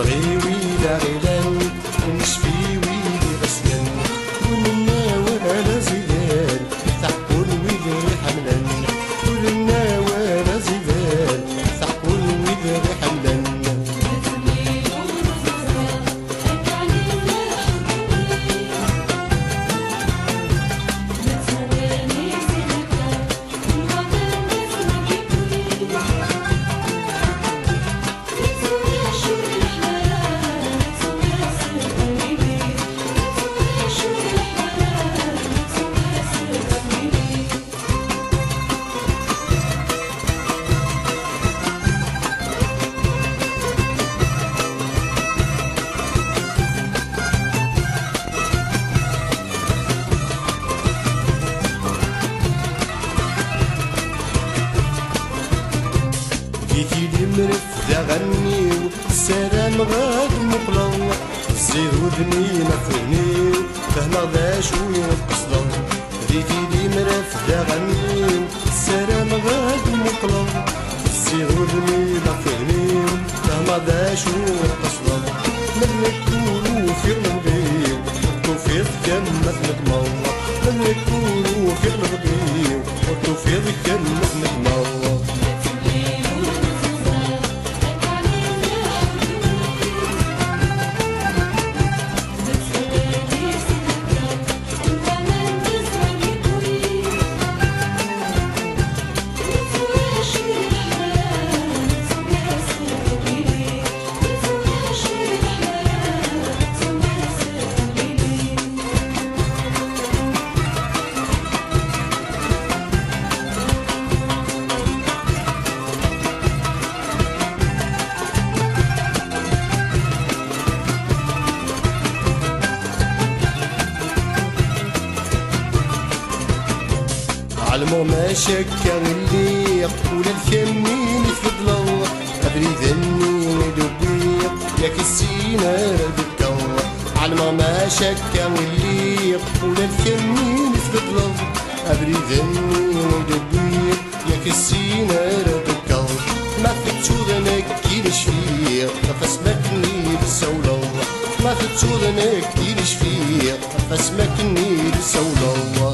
نصغي ويلا غيلان ونشفي ويلي غسلان ولنا ولا زيدان تحكون ويلي حملان ولنا ولا زيدان تحكون ويلي حملان جيتي لي مرفدة غنيو السلام غاد مقلو زيد ودني ما فهنيو فهنا غدا شوية قصدو جيتي لي مرفدة غنيو السلام غاد مقلو زيد ودني ما فهنيو فهنا غدا شوية قصدو من يكونوا في الغبيو والتوفيق كمت نتمو من يكونوا في الغبيو والتوفيق كمت نتمو علمو ما شكا الليق ولا الكمين يفضلو أدري ذني ودبيق ياك السينا دكو علمو ما شكا الليق ولا الكمين يفضلو أدري ذني ودبيق ياك السينا دكو ما فتشو ذنك كيلش فيه فاسمكني بالسولو ما فتشو ذنك كيلش فيه فاسمكني بالسولو